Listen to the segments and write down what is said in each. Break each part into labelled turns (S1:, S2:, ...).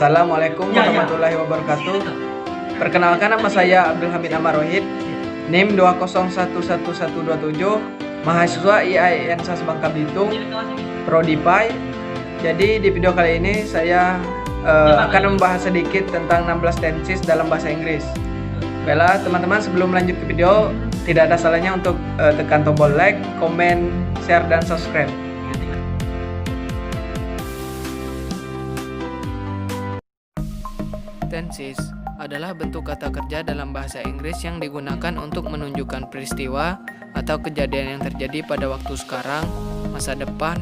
S1: Assalamualaikum warahmatullahi wabarakatuh. Perkenalkan, nama saya Abdul Hamid Amarohid, NIM 2011127, mahasiswa IAIN SAS Bangka Belitung, Prodi PAI. Jadi di video kali ini saya akan membahas sedikit tentang 16 tenses dalam bahasa Inggris. Baiklah teman-teman, sebelum lanjut ke video, tidak ada salahnya untuk tekan tombol like, komen, share, dan subscribe. Tenses adalah bentuk kata kerja dalam bahasa Inggris yang digunakan untuk menunjukkan peristiwa atau kejadian yang terjadi pada waktu sekarang, masa depan,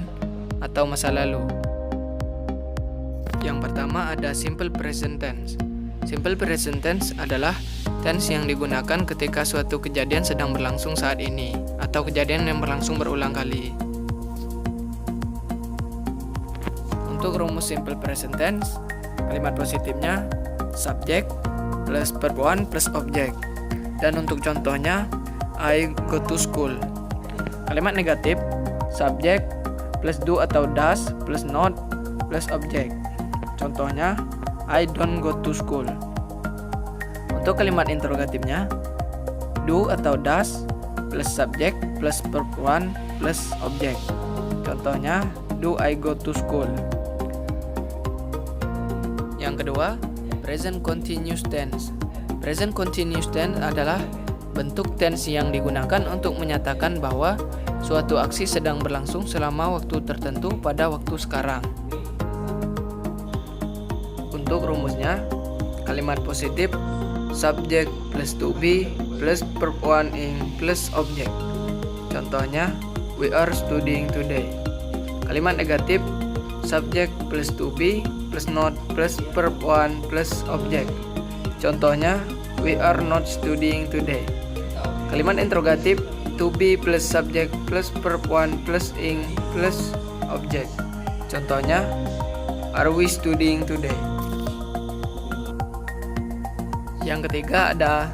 S1: atau masa lalu. Yang pertama ada simple present tense. Simple present tense adalah tense yang digunakan ketika suatu kejadian sedang berlangsung saat ini atau kejadian yang berlangsung berulang kali. Untuk rumus simple present tense, kalimat positifnya subject plus verb 1 plus object. Dan untuk contohnya, I go to school. Kalimat negatif, subject plus do atau does plus not plus object. Contohnya, I don't go to school. Untuk kalimat interrogatifnya, do atau does plus subject plus verb 1 plus object. Contohnya, do I go to school. Yang kedua, present continuous tense. Present continuous tense adalah bentuk tense yang digunakan untuk menyatakan bahwa suatu aksi sedang berlangsung selama waktu tertentu pada waktu sekarang. Untuk rumusnya, kalimat positif subject plus to be plus verb 1 ing plus object. Contohnya, we are studying today. Kalimat negatif subject plus to be plus not plus verb 1 plus object. Contohnya, we are not studying today. Kalimat interrogatif to be plus subject plus verb 1 plus ing plus object. Contohnya, are we studying today? Yang ketiga ada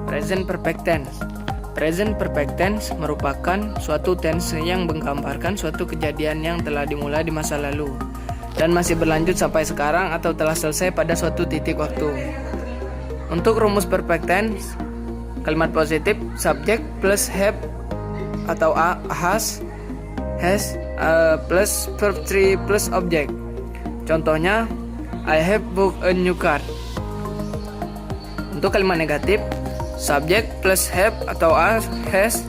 S1: present perfect tense. Present perfect tense merupakan suatu tense yang menggambarkan suatu kejadian yang telah dimulai di masa lalu dan masih berlanjut sampai sekarang atau telah selesai pada suatu titik waktu. Untuk rumus perfect tense, kalimat positif subject plus have atau has plus verb 3 plus object. Contohnya, I have booked a new car. Untuk kalimat negatif, subject plus have atau has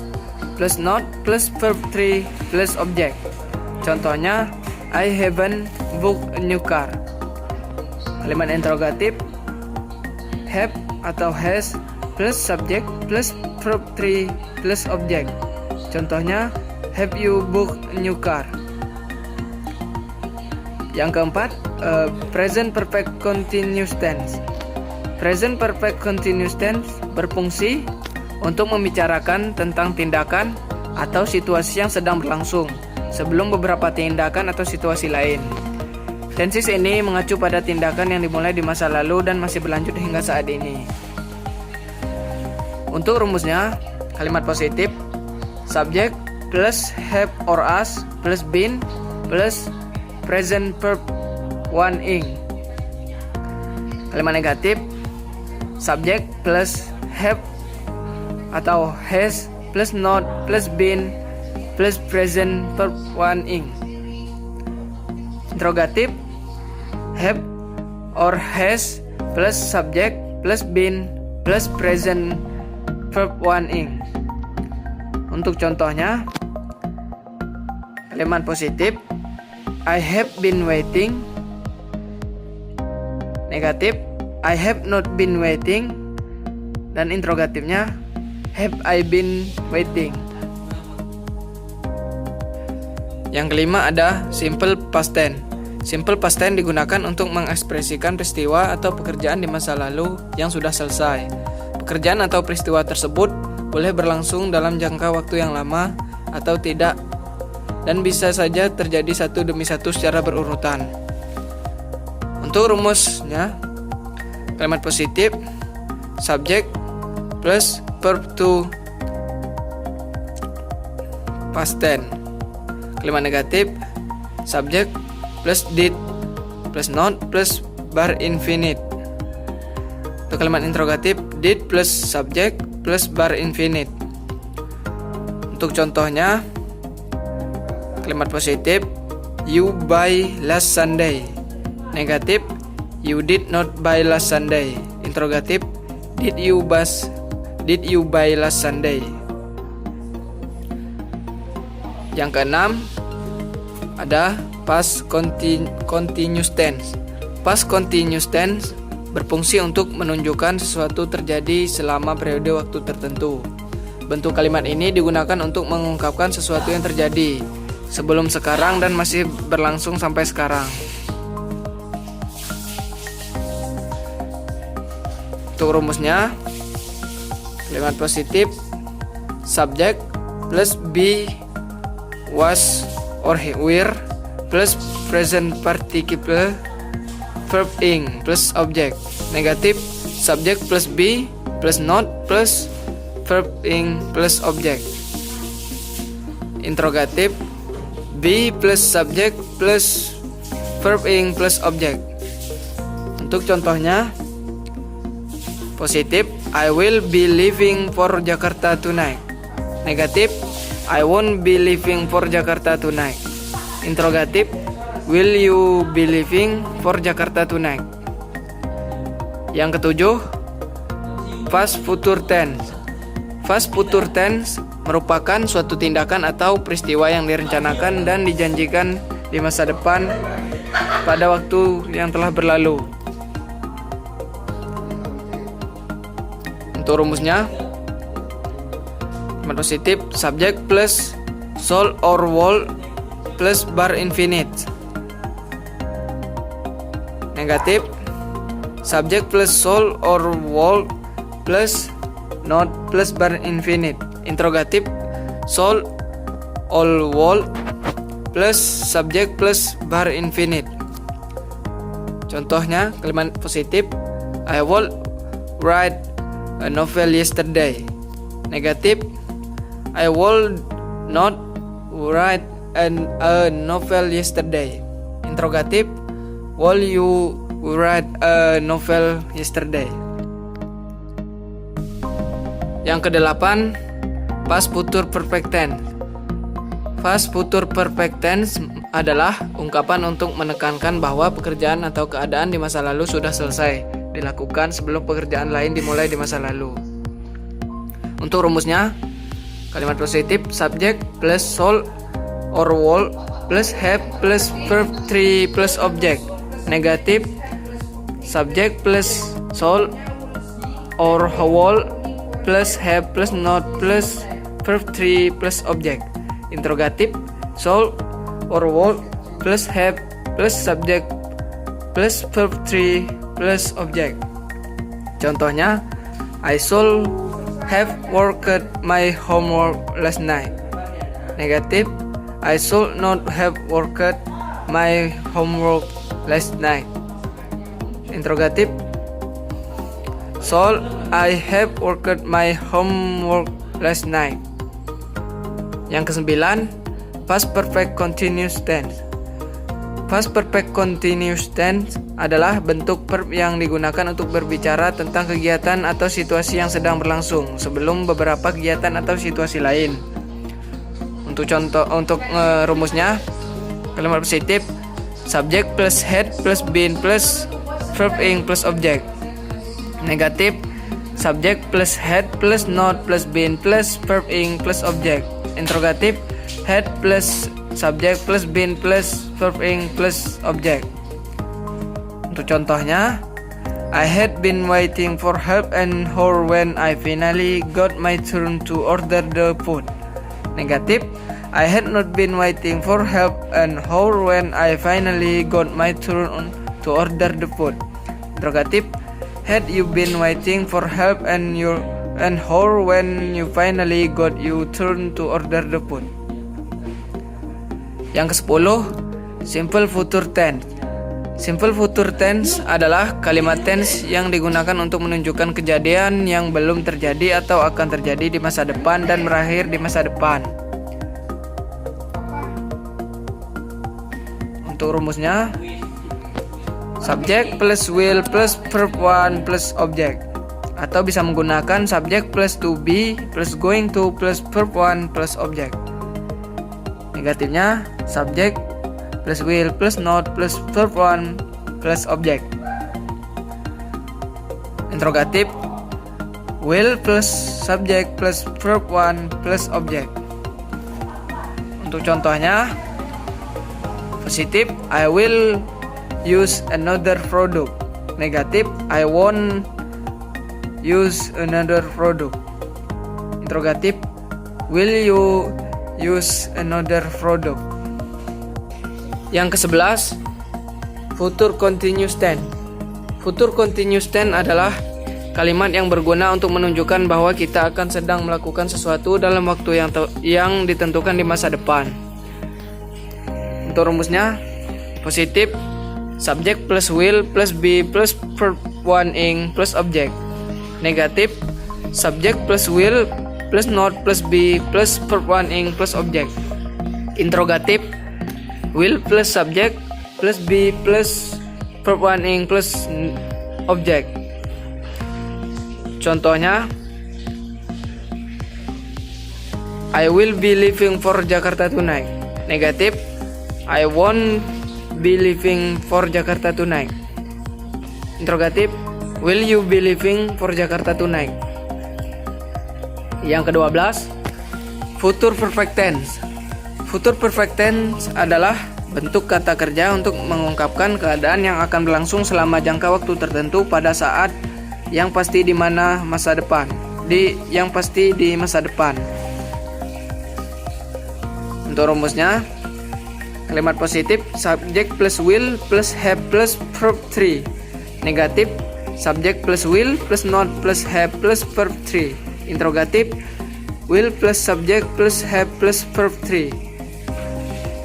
S1: plus not plus verb 3 plus object. Contohnya, I haven't booked a new car. Kalimat interrogatif, have atau has plus subject plus verb 3 plus object. Contohnya, have you booked a new car? Yang keempat, present perfect continuous tense. Present perfect continuous tense berfungsi untuk membicarakan tentang tindakan atau situasi yang sedang berlangsung sebelum beberapa tindakan atau situasi lain. Tenses ini mengacu pada tindakan yang dimulai di masa lalu dan masih berlanjut hingga saat ini. Untuk rumusnya, kalimat positif subject plus have or has plus been plus present verb 1 ing. Kalimat negatif subject plus have atau has plus not plus been plus present verb 1 ing. Interrogatif have or has plus subject plus been plus present verb 1 ing. Untuk contohnya, kalimat positif I have been waiting. Negatif I have not been waiting. Dan interrogatifnya, have I been waiting? Yang kelima ada simple past tense. Simple past tense digunakan untuk mengekspresikan peristiwa atau pekerjaan di masa lalu yang sudah selesai. Pekerjaan atau peristiwa tersebut boleh berlangsung dalam jangka waktu yang lama atau tidak, dan bisa saja terjadi satu demi satu secara berurutan. Untuk rumusnya, kalimat positif subject plus verb 2 past tense. Kalimat negatif subject plus did plus not plus bar infinite. Untuk kalimat interrogatif, did plus subject plus bar infinite. Untuk contohnya, kalimat positif, you buy last Sunday. Negatif, you did not buy last Sunday. Interrogatif, did you buy last Sunday. Yang keenam ada past continuous tense. Past continuous tense berfungsi untuk menunjukkan sesuatu terjadi selama periode waktu tertentu. Bentuk kalimat ini digunakan untuk mengungkapkan sesuatu yang terjadi sebelum sekarang dan masih berlangsung sampai sekarang. Untuk rumusnya, kalimat positif, subject plus be, was, or were plus present participle verb ing plus object. Negatif, subject plus be plus not plus verb ing plus object. Interrogatif, be plus subject plus verb ing plus object. Untuk contohnya, positif, I will be leaving for Jakarta tonight. Negatif, I won't be leaving for Jakarta tonight. Interrogatif, will you be leaving for Jakarta tonight? Yang ketujuh, past future tense. Past future tense merupakan suatu tindakan atau peristiwa yang direncanakan dan dijanjikan di masa depan pada waktu yang telah berlalu. Untuk rumusnya, kalimat positif, subject plus shall or will plus bar infinite. Negatif, subject plus shall or will plus not plus bar infinite. Interrogatif, shall or will plus subject plus bar infinite. Contohnya, kalimat positif, I will write a novel yesterday. Negatif, I will not write a novel yesterday. Interrogatif, will you write a novel yesterday? Yang kedelapan, past future perfect tense. Past future perfect tense adalah ungkapan untuk menekankan bahwa pekerjaan atau keadaan di masa lalu sudah selesai dilakukan sebelum pekerjaan lain dimulai di masa lalu. Untuk rumusnya, kalimat positif, subject plus shall or will plus have plus verb 3 plus object. Negatif, subject plus shall or will plus have plus not plus verb 3 plus object. Interrogatif, shall or will plus have plus subject plus verb 3 plus object. Contohnya, I should have worked my homework last night. Negatif, I should not have worked my homework last night. Interrogatif, should I have worked my homework last night? Yang kesembilan, past perfect continuous tense. Past perfect continuous tense adalah bentuk verb yang digunakan untuk berbicara tentang kegiatan atau situasi yang sedang berlangsung sebelum beberapa kegiatan atau situasi lain. Untuk rumusnya, kalimat positif, subject plus had plus been plus verb ing plus object. Negatif, subject plus had plus not plus been plus verb ing plus object. Interrogatif, had plus subject plus been plus verb ing plus object. Untuk contohnya, I had been waiting for help and hour when I finally got my turn to order the food. Negatif, I had not been waiting for help and hour when I finally got my turn to order the food. Interrogatif, had you been waiting for help and hour when you finally got your turn to order the food. Yang ke-10, simple future tense. Simple future tense adalah kalimat tense yang digunakan untuk menunjukkan kejadian yang belum terjadi atau akan terjadi di masa depan dan berakhir di masa depan. Untuk rumusnya, subject plus will plus verb 1 plus object. Atau bisa menggunakan subject plus to be plus going to plus verb 1 plus object. Negatifnya subject plus will plus not plus verb 1 plus object. Interrogatif will plus subject plus verb 1 plus object. Untuk contohnya, positif I will use another product. Negatif I won't use another product. Interrogatif will you use another product. Yang ke-11, future continuous tense. Future continuous tense adalah kalimat yang berguna untuk menunjukkan bahwa kita akan sedang melakukan sesuatu dalam waktu yang ditentukan di masa depan. Untuk rumusnya, positif subject plus will plus be plus verb 1 ing plus object. Negatif subject plus will plus not plus be plus verb 1 ing plus object. Interrogatif will plus subject plus be plus verb 1 ing plus object. Contohnya, I will be leaving for Jakarta tonight. Negatif I won't be leaving for Jakarta tonight. Interrogatif will you be leaving for Jakarta tonight? Yang ke-12, future perfect tense. Future perfect tense adalah bentuk kata kerja untuk mengungkapkan keadaan yang akan berlangsung selama jangka waktu tertentu pada saat yang pasti di masa depan. Untuk rumusnya, kalimat positif subject plus will plus have plus verb 3. Negatif subject plus will plus not plus have plus verb 3. Interrogatif will plus subject plus have plus verb 3.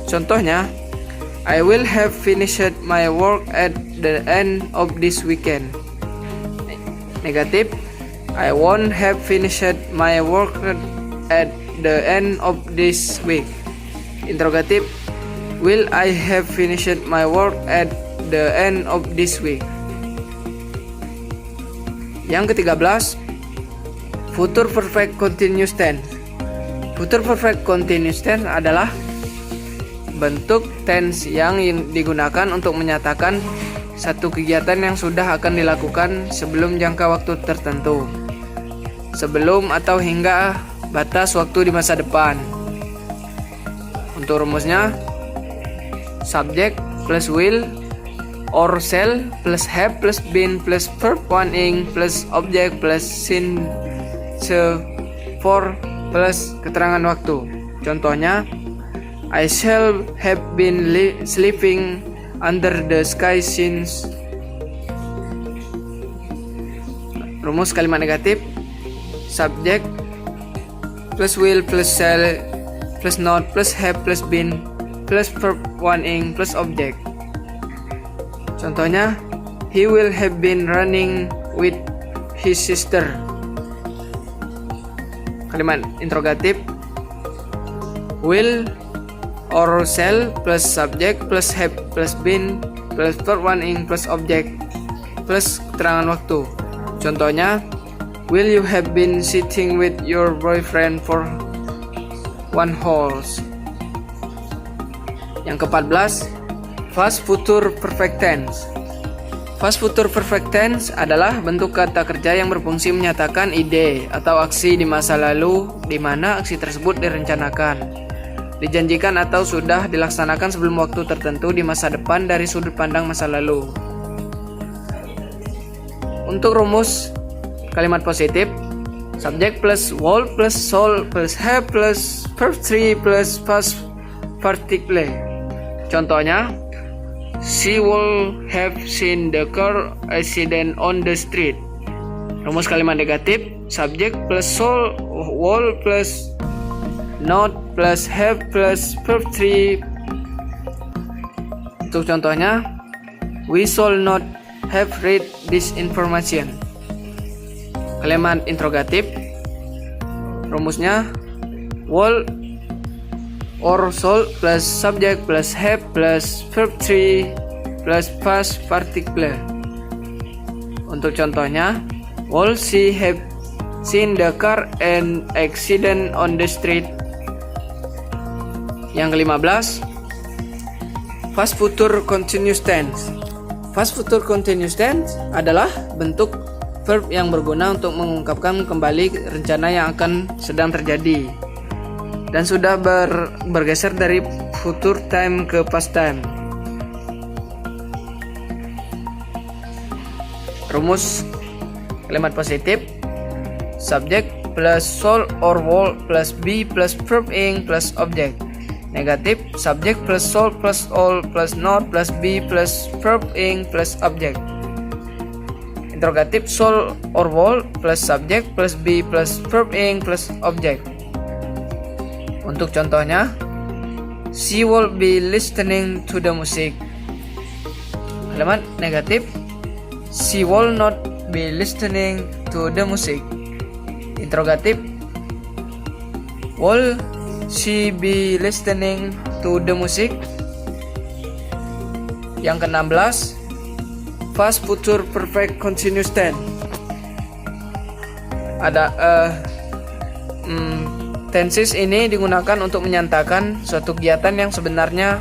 S1: Contohnya, I will have finished my work at the end of this weekend. Negatif I won't have finished my work at the end of this week. Interrogatif will I have finished my work at the end of this week? Yang ke-13, future perfect continuous tense. Future perfect continuous tense adalah bentuk tense yang digunakan untuk menyatakan satu kegiatan yang sudah akan dilakukan sebelum jangka waktu tertentu, sebelum atau hingga batas waktu di masa depan. Untuk rumusnya, subject plus will or shall plus have plus been plus verb 1 ing plus object plus since for plus keterangan waktu. Contohnya, I shall have been sleeping under the sky since. Rumus kalimat negatif, subject plus will plus shall plus not plus have plus been plus verb 1 ing plus object. Contohnya, he will have been running with his sister. Kalimat interrogatif, will or shall plus subject plus have plus been plus verb 1 ing plus object plus keterangan waktu. Contohnya, will you have been sitting with your boyfriend for 1 hours? Yang ke-14, past future perfect tense. Past future perfect tense adalah bentuk kata kerja yang berfungsi menyatakan ide atau aksi di masa lalu di mana aksi tersebut direncanakan, dijanjikan atau sudah dilaksanakan sebelum waktu tertentu di masa depan dari sudut pandang masa lalu. Untuk rumus kalimat positif, subject plus will plus shall plus have plus verb 3 plus past participle. Contohnya, she will have seen the car accident on the street. Rumus kalimat negatif, subject plus shall will plus not plus have plus verb 3. Untuk contohnya, we shall not have read this information. Kalimat interrogatif, rumusnya will or shall plus subject plus have plus verb 3 plus past participle. Untuk contohnya, will she have seen the car and accident on the street? Yang ke-15, past future continuous tense. Past future continuous tense adalah bentuk verb yang berguna untuk mengungkapkan kembali rencana yang akan sedang terjadi dan sudah bergeser dari future time ke past time. Rumus kalimat positif: subject plus shall or will plus be plus verb ing plus object. Negatif: subject plus shall plus all plus not plus be plus verb ing plus object. Interrogatif: shall or will plus subject plus be plus verb ing plus object. Untuk contohnya, she will be listening to the music. Kalimat negatif: she will not be listening to the music. Interrogatif: will she be listening to the music? Yang ke-16, past future perfect continuous tense. Ada tenses ini digunakan untuk menyatakan suatu kegiatan yang sebenarnya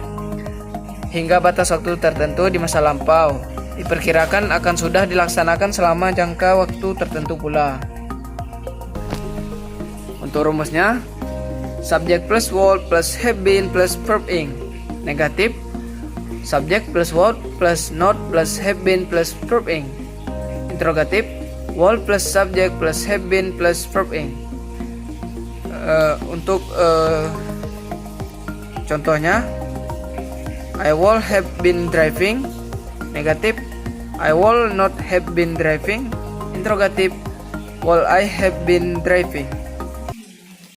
S1: hingga batas waktu tertentu di masa lampau diperkirakan akan sudah dilaksanakan selama jangka waktu tertentu pula. Untuk rumusnya, subject plus will plus have been plus verb ing. Negatif: subject plus will plus not plus have been plus verb ing. Interrogatif: will plus subject plus have been plus verb ing. Untuk contohnya, I will have been driving. Negatif: I will not have been driving. Interrogatif: will I have been driving.